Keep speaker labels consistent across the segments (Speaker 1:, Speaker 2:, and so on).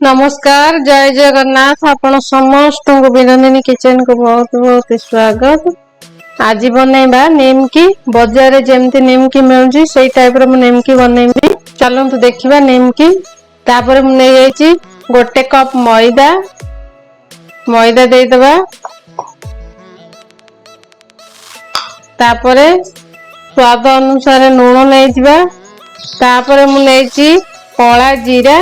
Speaker 1: नमस्कार जय जगन्नाथ आपण समस्त विनोदिनी किचन को बहुत बहुत स्वागत। आज बनैबा निमकी बाजार जेमती निमकी मिलुची सेई टाइप रो निमकी बनैबी। चलंतु देखिबा निमकी। तापर मु नै जाईची गोटे कप मैदा मैदा दे दबा। तापर स्वाद अनुसार लूण नै जिबा। तापर मु नैची कला जीरा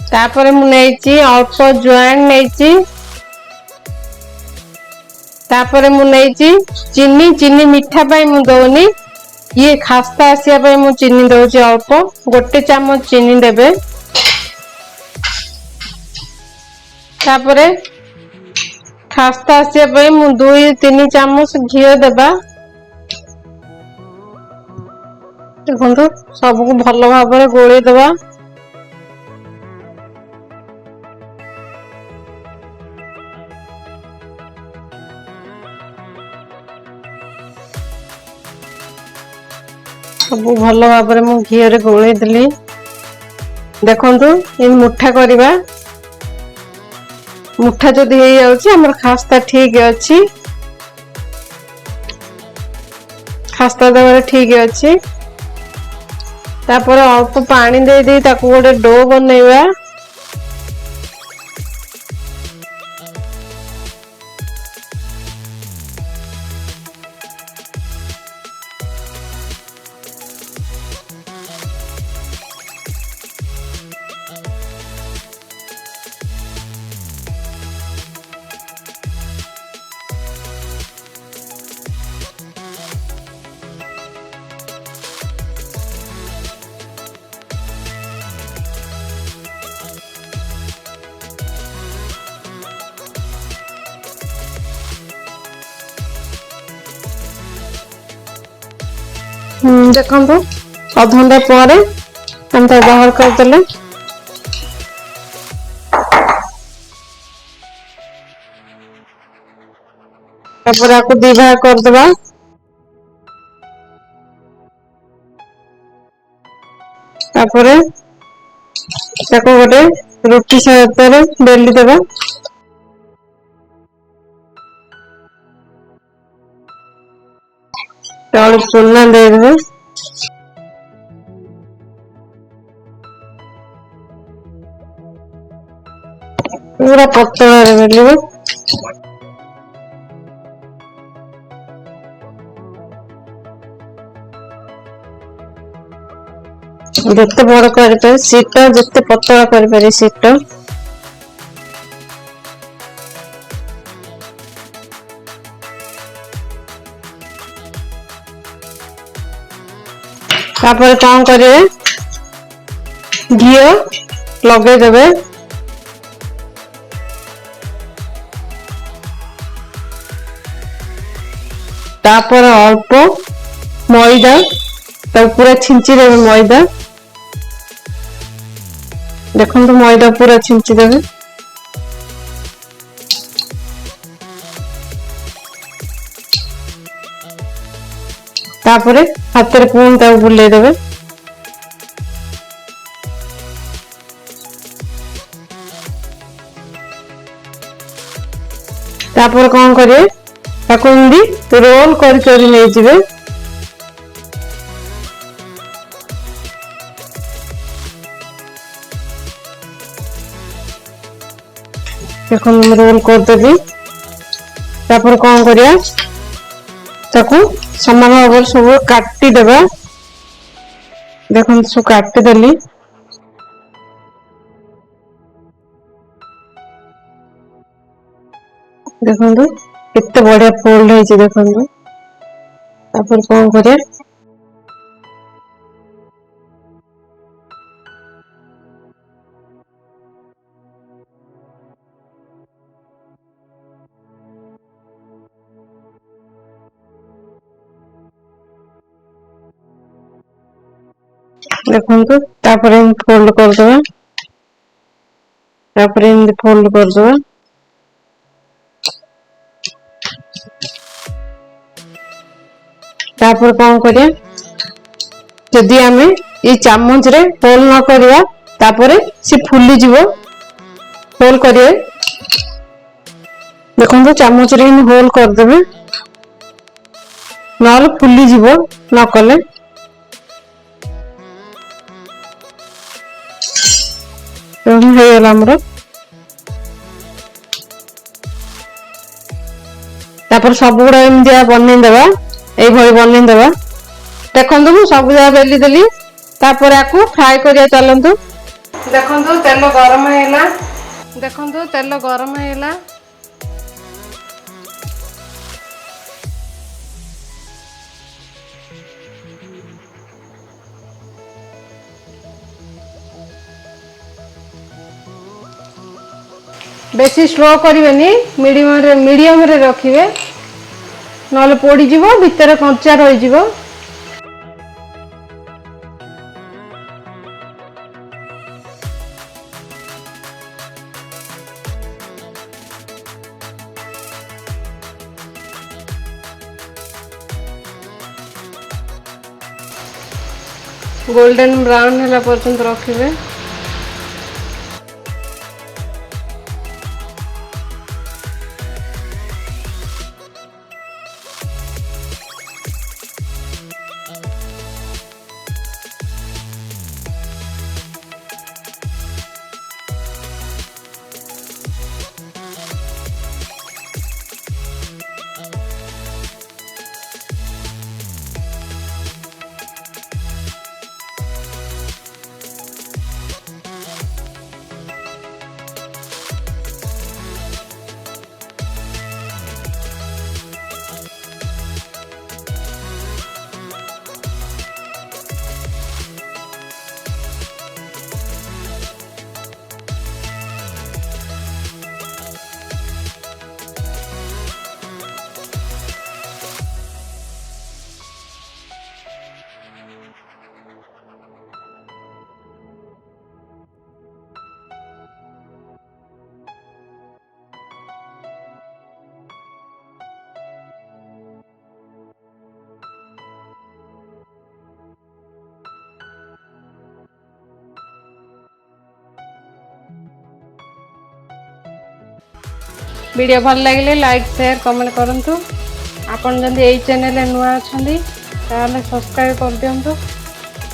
Speaker 1: तापर मु नैची अल्प ज्वाइन नैची। तापर मु नैची चीनी चीनी मीठा पाई मु दउनी ये खास्ता आसिया पाई मु चीनी दउची अल्प गोटे चम्मच चीनी देबे। तापर खास्ता आसिया पाई मु 2-3 चम्मच घी देबा। देखंतु सब को भलो भाबरे गोळी देबा। सब भलो भाबरे मु घी रे गोळी देली। देखंतु इन मुठा करबा। मुठा जदी हे जाउची हमर खास्ता ठीक अछि। खास्ता देबरे ठीक अछि। तापर अल्प पानी दे दे ताको गोटे डो बनैबा। देखंतु आधा घंटा पर हम तो बाहर कर देले। तापर आको दी भाग कर देबा। तापर ताको गोटे रोटी सहित बेली देबा। तळे चूना दे देबे। पूरा पतला रे बेलिबे। जत्ते बड़ करते सीट जत्ते पतला कर पारे सीट। तापर कौन करिए घी लगे देबे। तापर अल्प मैदा तो पूरा छिंची देबे मैदा। देखंतु मैदा पूरा छिंची देबे। तापर हाथ रे पून ता बुले देबे। तापर कौन करिए ताको इंदी रोल कर ले जिवे। देखो रोल कर देबी। तापर कौन करिया ताको समान भाव सब काटी देबा। देखो सब काटी देली। देखंतु कितने बढ़िया फोल्ड है। देखंतु तापर कौन करिया देखंतु तापर फोल्ड कर देबा। तापर फोल्ड कर देबा। तापर कौन करिया जदि आम ये चामच रे होल न करिया तापरे से फुली जीवो होल करिए देखो चामच रे होल कर देबे नल फुली जीवो न कले हो गला हमर तापर सब गुड़ा एमदिया बनै देबा ए भई बनै देबा देखंतु मु सब जा बेली देली तापर आकु फ्राई करिया चलंतु देखंतु तेल गरम हैला देखंतु तेल गरम हैला बेसी स्लो करिवेनी मीडियम रे रखिवे नले पोड़ी जीवो भितर कंचा रही जीवो गोल्डन ब्राउन हैला पर्यंत रखिवे वीडियो भल लगे लाइक शेयर कमेंट करंतु आपन जंदी एई चैनल नुआ अछंदी ताले सब्सक्राइब कर दियंतु।